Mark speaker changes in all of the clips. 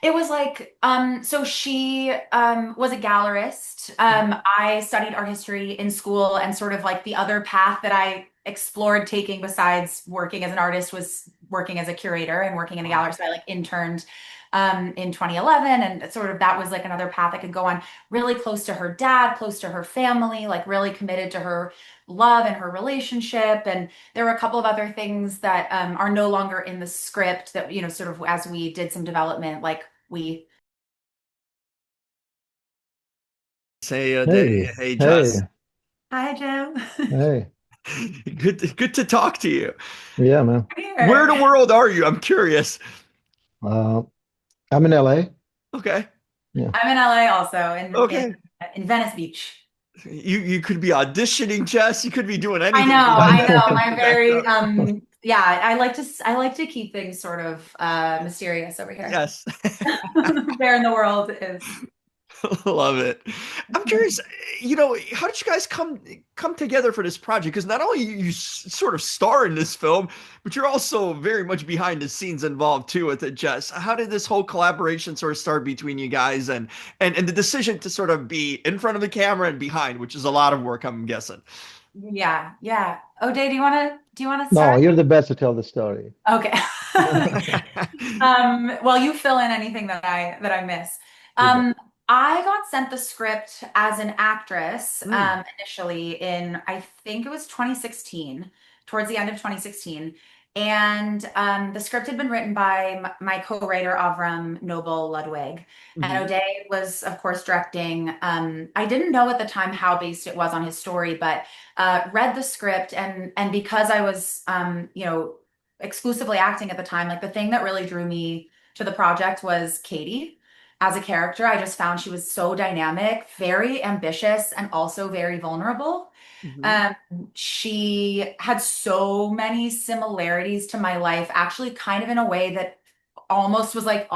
Speaker 1: It was like, so she was a gallerist. I studied art history in school, and sort of like the other path that I explored taking besides working as an artist was working as a curator and working in a gallery. So I like interned in 2011, and sort of that was like another path I could go on. Really close to her dad, close to her family, like really committed to her love and her relationship. And there were a couple of other things that are no longer in the script that, sort of as we did some development, like we.
Speaker 2: Say a day.
Speaker 3: Hey,
Speaker 2: Hey,
Speaker 3: hey,
Speaker 2: Jess.
Speaker 1: Hi, Joe.
Speaker 3: hey.
Speaker 2: Good to talk to you.
Speaker 3: Yeah, man.
Speaker 2: Where in
Speaker 1: Here.
Speaker 2: the world are you? I'm curious.
Speaker 3: Uh, I'm in LA.
Speaker 2: Okay.
Speaker 3: Yeah.
Speaker 1: I'm in LA also,
Speaker 2: Okay.
Speaker 1: in Venice Beach.
Speaker 2: You could be auditioning, Jess. You could be doing
Speaker 1: I know,
Speaker 2: anything behind
Speaker 1: I
Speaker 2: that
Speaker 1: know. My
Speaker 2: beautiful
Speaker 1: very
Speaker 2: backdrop.
Speaker 1: yeah, I like to keep things sort of mysterious over here.
Speaker 2: Yes.
Speaker 1: Where in the world is.
Speaker 2: Love it. I'm curious, how did you guys come together for this project? Because not only you sort of star in this film, but you're also very much behind the scenes involved too with it, Jess. How did this whole collaboration sort of start between you guys and the decision to sort of be in front of the camera and behind, which is a lot of work, I'm guessing.
Speaker 1: Yeah, yeah. O'Day, do you wanna
Speaker 3: No,
Speaker 1: start?
Speaker 3: you're the best to tell the story.
Speaker 1: Okay. Well, you fill in anything that I miss.
Speaker 3: You bet.
Speaker 1: Um, I got sent the script as an actress
Speaker 2: Mm,
Speaker 1: initially in, I think it was 2016, towards the end of 2016. And the script had been written by my co-writer Avram Noble Ludwig. And
Speaker 2: mhm,
Speaker 1: O'Day was, of course, directing. I didn't know at the time how based it was on his story, but read the script, and because I was, exclusively acting at the time, like the thing that really drew me to the project was Katie as a character. I just found she was so dynamic, very ambitious, and also very vulnerable.
Speaker 2: mhm.
Speaker 1: Um, she had so many similarities to my life, actually, kind of in a way that almost was like,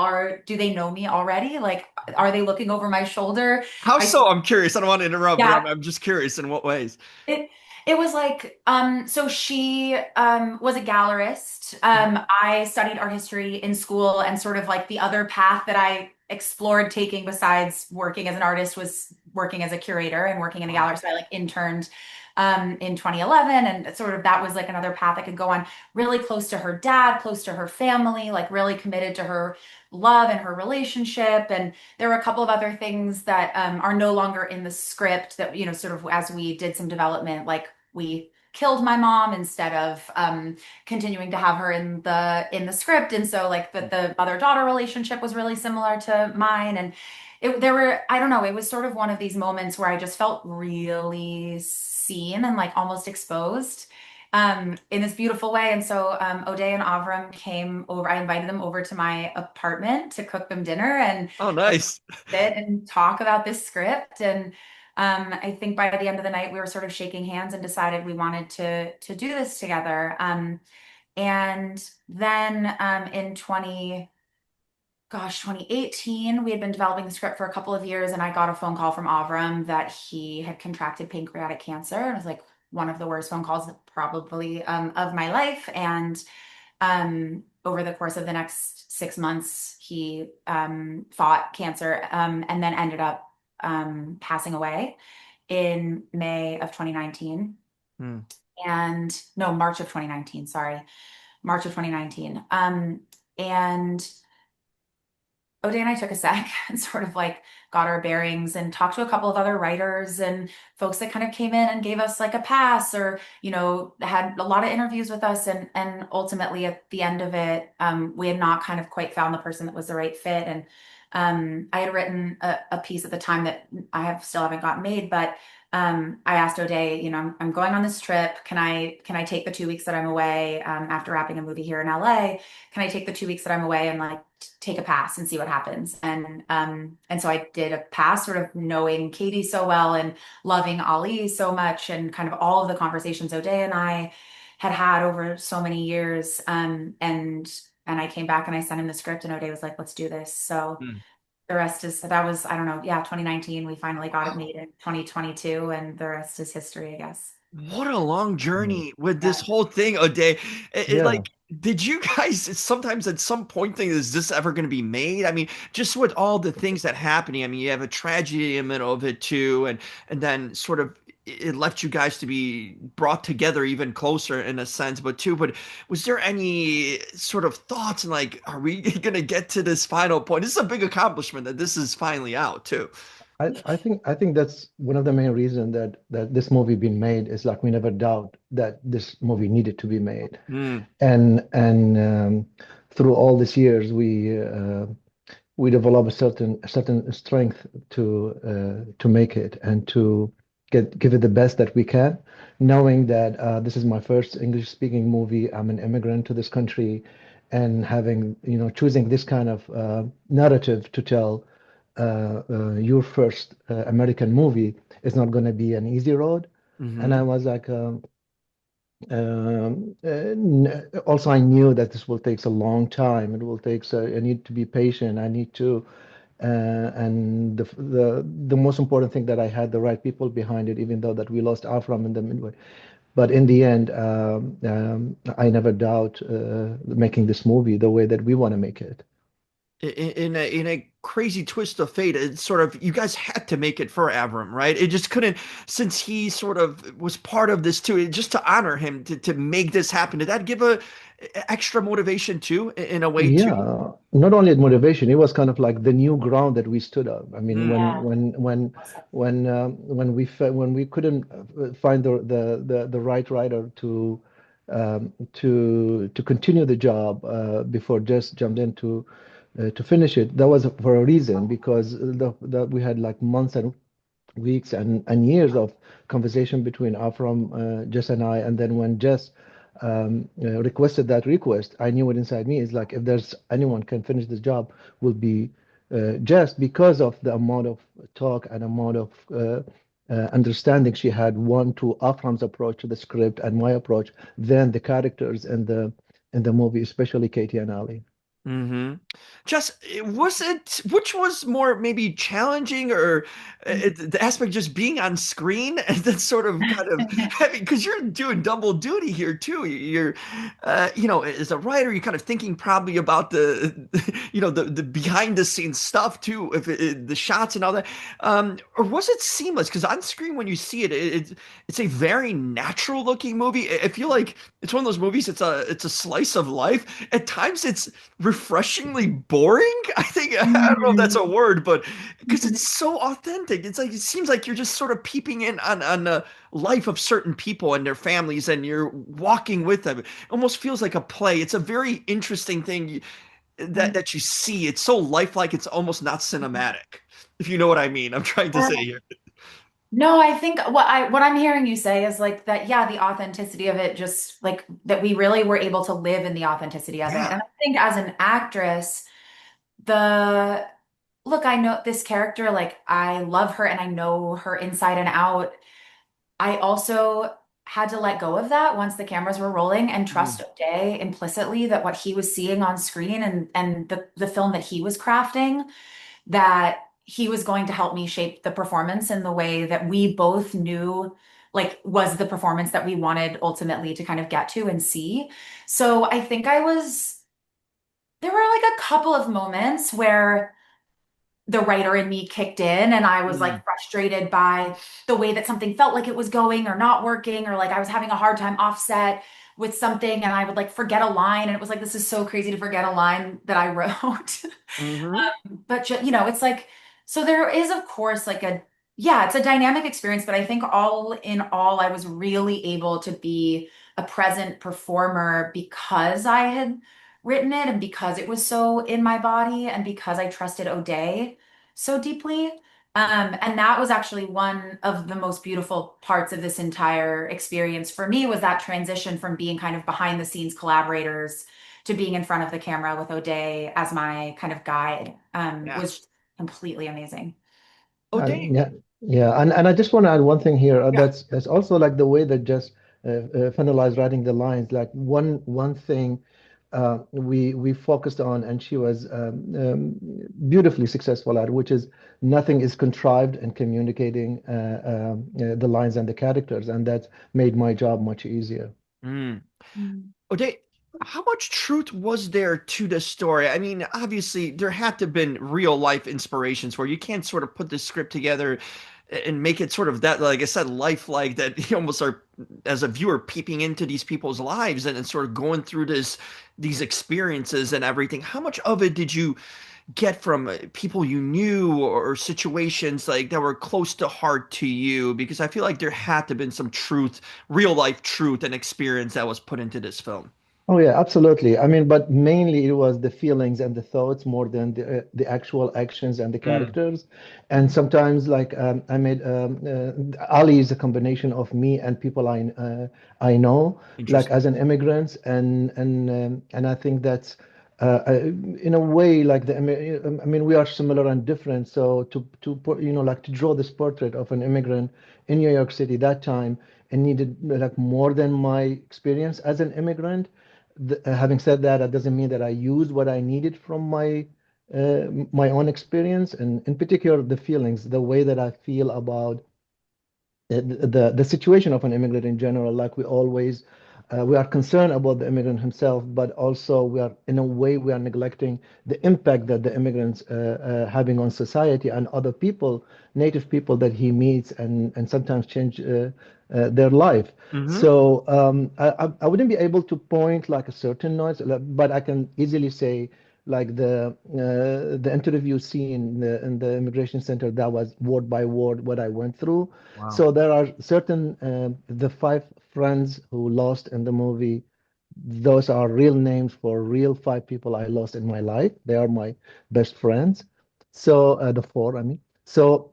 Speaker 1: do they know me already? Like, are they looking over my shoulder?
Speaker 2: How
Speaker 1: I,
Speaker 2: so? I'm curious. I don't want to interrupt, but
Speaker 1: yeah,
Speaker 2: I'm just curious in what ways.
Speaker 1: it it was like, so she was a gallerist.
Speaker 2: Mhm,
Speaker 1: I studied art history in school, and sort of like the other path that I explored taking besides working as an artist was working as a curator and working in a
Speaker 2: wow.
Speaker 1: gallery. So I like interned in 2011, and sort of that was like another path I could go on. Really close to her dad, close to her family, like really committed to her love and her relationship. And there were a couple of other things that are no longer in the script that, sort of as we did some development, like we killed my mom instead of continuing to have her in the script. And so like the mother-daughter relationship was really similar to mine. And there were, I don't know, it was sort of one of these moments where I just felt really seen and like almost exposed in this beautiful way. And so O'Day and Avram came over. I invited them over to my apartment to cook them dinner and
Speaker 2: Oh,
Speaker 1: like
Speaker 2: nice.
Speaker 1: sit and talk about this script. And I think by the end of the night, we were sort of shaking hands and decided we wanted to do this together. And then in 2018, we had been developing the script for a couple of years, and I got a phone call from Avram that he had contracted pancreatic cancer. And it was like one of the worst phone calls probably of my life. And over the course of the next 6 months, he fought cancer and then ended up passing away in May of 2019.
Speaker 2: Hmm.
Speaker 1: And no, March of 2019, sorry, March of 2019. And O'Day and I took a sec and sort of like got our bearings and talked to a couple of other writers and folks that kind of came in and gave us like a pass, or, had a lot of interviews with us. And ultimately at the end of it, we had not kind of quite found the person that was the right fit. And I had written a piece at the time that still haven't gotten made, but I asked O'Day, I'm going on this trip. Can I take the 2 weeks that I'm away after wrapping a movie here in LA? Can I take the 2 weeks that I'm away and like take a pass and see what happens? And so I did a pass, sort of knowing Katie so well and loving Ali so much, and kind of all of the conversations O'Day and I had had over so many years. And I came back and I sent him the script, and O'Day was like, let's do this. So
Speaker 2: Hmm.
Speaker 1: the rest is, that was, I don't know, yeah, 2019. We finally got it
Speaker 2: Wow.
Speaker 1: made in 2022, and the rest is history, I guess.
Speaker 2: What a long
Speaker 3: Mm.
Speaker 2: journey with this
Speaker 1: Yeah.
Speaker 2: whole thing, O'Day.
Speaker 3: Yeah.
Speaker 2: Like, did you guys sometimes at some point think, is this ever going to be made? I mean, just with all the things that happening. I mean, you have a tragedy in the middle of it too, and then sort of it left you guys to be brought together even closer in a sense. But was there any sort of thoughts and like, are we going to get to this final point? This is a big accomplishment that this is finally out too.
Speaker 3: I think that's one of the main reasons that this movie been made is like we never doubt that this movie needed to be made.
Speaker 2: Mm,
Speaker 3: And through all these years we develop a certain strength to make it and to give it the best that we can, knowing that this is my first English speaking movie. I'm an immigrant to this country, and having choosing this kind of narrative to tell your first American movie is not going to be an easy road. And I
Speaker 2: hmm
Speaker 3: was like, also, I knew that this will take a long time. It will take, so I need to be patient. I need to, and the most important thing that I had the right people behind it, even though that we lost Avram in the midway. But in the end, I never doubt making this movie the way that we want to make it.
Speaker 2: in a crazy twist of fate, it's sort of you guys had to make it for Avram, right? It just couldn't, since he sort of was part of this too, just to honor him, to make this happen. Did that give a extra motivation too, in a way too?
Speaker 3: Yeah, not only motivation, it was kind of like the new ground that we stood up. I mean,
Speaker 2: Mm,
Speaker 1: Yeah.
Speaker 3: when we couldn't find the right writer to continue the job before Jess jumped in to finish it, that was for a reason, because we had like months and weeks and years of conversation between Avram, Jess and I. And then when Jess requested that request, I knew it inside me is like, if there's anyone can finish this job, will be Jess, because of the amount of talk and amount of understanding she had, one to Avram's approach to the script and my approach, then the characters in the movie, especially Katie and Ali.
Speaker 2: hmm Just was it, which was more maybe challenging, or the aspect just being on screen and then sort of kind of heavy because you're doing double duty here too. You're, as a writer, you're kind of thinking probably about the behind the scenes stuff too, if the shots and all that. Or was it seamless? Because on screen when you see it's a very natural looking movie. I feel like it's one of those movies. It's a slice of life. At times, it's refreshingly boring. I think I don't know if that's a
Speaker 1: Mm.
Speaker 2: word, but because it's so authentic, it's like it seems like you're just sort of peeping in on the life of certain people and their families, and you're walking with them. It almost feels like a play. It's a very interesting thing that you see. It's so lifelike. It's almost not cinematic. If you know what I mean, I'm trying to say here.
Speaker 1: No, I think what I'm hearing you say is like that, yeah, the authenticity of it, just like that we really were able to live in the authenticity of it.
Speaker 2: Yeah.
Speaker 1: And I think as an actress, the look, I know this character, like I love her and I know her inside and out. I also had to let go of that once the cameras were rolling and trust
Speaker 2: Mm,
Speaker 1: O'Day implicitly that what he was seeing on screen and the film that he was crafting, that he was going to help me shape the performance in the way that we both knew like was the performance that we wanted ultimately to kind of get to and see. So I think there were like a couple of moments where the writer in me kicked in and I was
Speaker 2: mm,
Speaker 1: like frustrated by the way that something felt like it was going or not working, or like I was having a hard time offset with something and I would like forget a line and it was like this is so crazy to forget a line that I wrote.
Speaker 2: hmm
Speaker 1: But it's like, so there is of course like yeah, it's a dynamic experience, but I think all in all I was really able to be a present performer because I had written it and because it was so in my body and because I trusted O'Day so deeply. And that was actually one of the most beautiful parts of this entire experience for me, was that transition from being kind of behind the scenes collaborators to being in front of the camera with O'Day as my kind of guide,
Speaker 2: Yeah.
Speaker 1: was completely amazing.
Speaker 2: O'Day.
Speaker 3: Yeah, yeah, and I just want to add one thing here.
Speaker 2: Yeah.
Speaker 3: That's also like the way that just finalized writing the lines. Like one thing we focused on, and she was beautifully successful at, which is nothing is contrived and communicating the lines and the characters, and that made my job much easier.
Speaker 2: Mm.
Speaker 1: Mm.
Speaker 2: Oday, how much truth was there to the story? I mean, obviously, there had to have been real life inspirations where you can't sort of put this script together and make it sort of that, like I said, lifelike that you almost are, as a viewer, peeping into these people's lives and sort of going through these experiences and everything. How much of it did you get from people you knew or situations like that were close to heart to you? Because I feel like there had to have been some truth, real life truth and experience that was put into this film.
Speaker 3: Oh yeah, absolutely. I mean, but mainly it was the feelings and the thoughts more than the actual actions and the
Speaker 2: Mm,
Speaker 3: characters. And sometimes, like I made Ali is a combination of me and people I know, like
Speaker 2: interesting.
Speaker 3: as an immigrant, and I think that's in a way like I mean, we are similar and different. So to put, like to draw this portrait of an immigrant in New York City that time, and needed like more than my experience as an immigrant. Having said that, that doesn't mean that I used what I needed from my own experience, and in particular the feelings, the way that I feel about the situation of an immigrant in general. Like we are concerned about the immigrant himself, but also we are in a way we are neglecting the impact that the immigrants having on society and other people, native people that he meets, and sometimes change their life.
Speaker 2: Hmm.
Speaker 3: So I wouldn't be able to point like a certain noise, but I can easily say like the interview scene in the immigration center, that was word by word what I went through.
Speaker 2: Wow.
Speaker 3: So there are certain the five friends who lost in the movie. Those are real names for real five people I lost in my life. They are my best friends. So the four, I mean. So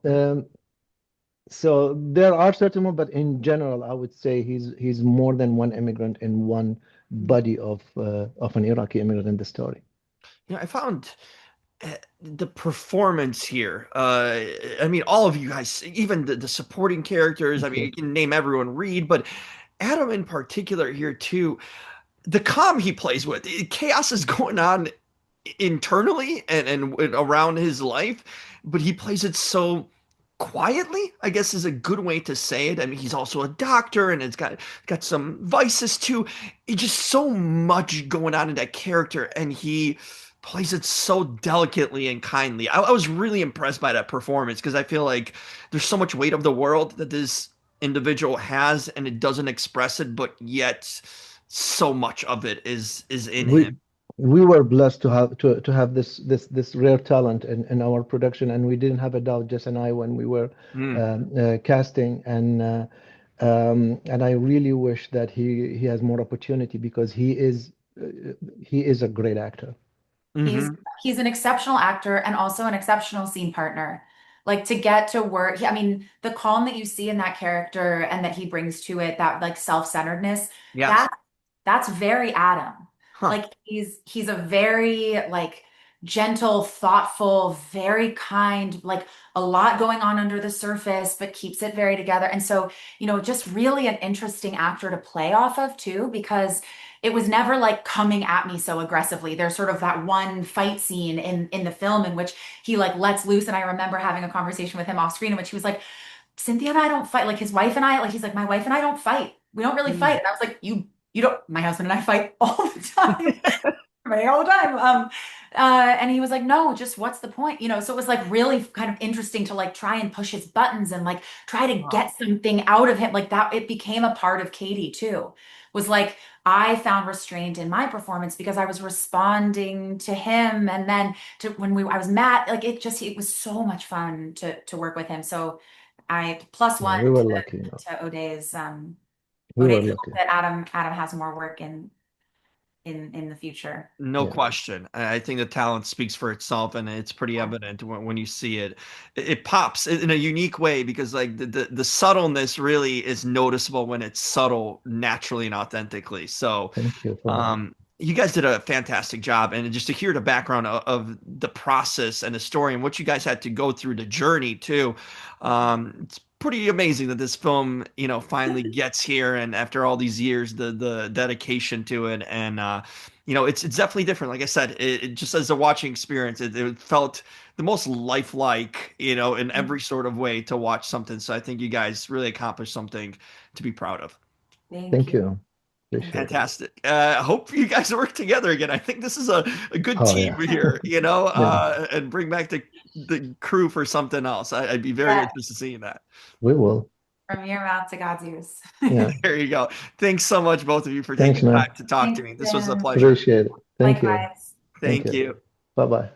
Speaker 3: so there are certain more, but in general, I would say he's more than one immigrant in one body of an Iraqi immigrant in the story.
Speaker 2: I found the performance here. I mean, all of you guys, even the supporting characters. I
Speaker 3: Thank
Speaker 2: mean,
Speaker 3: you.
Speaker 2: you can name everyone Reed, but Adam in particular here too. The calm he plays with, chaos is going on internally and around his life, but he plays it so quietly, I guess is a good way to say it. I mean, he's also a doctor and it's got some vices too. It's just so much going on in that character, and he plays it so delicately and kindly. I was really impressed by that performance because I feel like there's so much weight of the world that this individual has and it doesn't express it, but yet so much of it is in him.
Speaker 3: we we were blessed to have this rare talent in our production, and we didn't have a doubt, Jess and I, when we were
Speaker 2: Mm.
Speaker 3: casting, and I really wish that he has more opportunity because he is a great actor.
Speaker 1: He's
Speaker 2: Hmm.
Speaker 1: he's an exceptional actor and also an exceptional scene partner. Like to get to work, I mean, the calm that you see in that character and that he brings to it, that like self-centeredness,
Speaker 2: Yes.
Speaker 1: that that's very Adam.
Speaker 2: Huh.
Speaker 1: Like he's a very like gentle, thoughtful, very kind, like a lot going on under the surface, but keeps it very together. And so, just really an interesting actor to play off of too, because it was never like coming at me so aggressively. There's sort of that one fight scene in the film in which he like lets loose, and I remember having a conversation with him off screen in which he was like, Cynthia and I don't fight. Like his wife and I, like he's like, my wife and I don't fight. We don't really fight.
Speaker 2: Mm.
Speaker 1: And I was like, you don't. My husband and I fight all the time, right? All the time. And he was like, no, just what's the point? So it was like really kind of interesting to like try and push his buttons and like try to
Speaker 2: Wow.
Speaker 1: get something out of him. Like that, it became a part of Katie too. Was like I found restraint in my performance because I was responding to him, and then to when I was mad, like it was so much fun to work with him. So I plus
Speaker 3: Yeah,
Speaker 1: one
Speaker 3: we were lucky,
Speaker 1: to Oday's
Speaker 3: we were
Speaker 1: Oday's hope
Speaker 3: lucky.
Speaker 1: that Adam has more work in the future.
Speaker 2: No
Speaker 3: Yeah,
Speaker 2: question. I think the talent speaks for itself, and it's pretty evident when you see it. It pops in a unique way because, like, the subtleness really is noticeable when it's subtle, naturally and authentically. So,
Speaker 3: thank you for that.
Speaker 2: you guys did a fantastic job, and just to hear the background of the process and the story and what you guys had to go through, the journey too. It's pretty amazing that this film, finally gets here, and after all these years, the dedication to it, and it's definitely different. Like I said, it just as a watching experience, it felt the most lifelike, in every sort of way to watch something. So I think you guys really accomplished something to be proud of.
Speaker 1: Thank
Speaker 3: Thank
Speaker 1: you.
Speaker 3: you. Appreciate it.
Speaker 2: Fantastic. Hope you guys work together again. I think this is a good
Speaker 3: Oh
Speaker 2: team
Speaker 3: yeah.
Speaker 2: here,
Speaker 3: Yeah,
Speaker 2: and bring back the crew for something else. I'd be very
Speaker 1: Yeah,
Speaker 2: interested in seeing that.
Speaker 3: we will.
Speaker 1: from your mouth to God's ears.
Speaker 3: Yeah.
Speaker 2: There you go. Thanks so much, both of you, for
Speaker 3: Thanks,
Speaker 2: taking time
Speaker 3: man.
Speaker 2: to talk to
Speaker 1: Thanks,
Speaker 2: me. This was a
Speaker 1: Jim.
Speaker 2: pleasure.
Speaker 3: Appreciate it. Thank you.
Speaker 1: Likewise.
Speaker 3: Thank
Speaker 2: Thank
Speaker 3: you.
Speaker 2: you.
Speaker 3: Bye bye.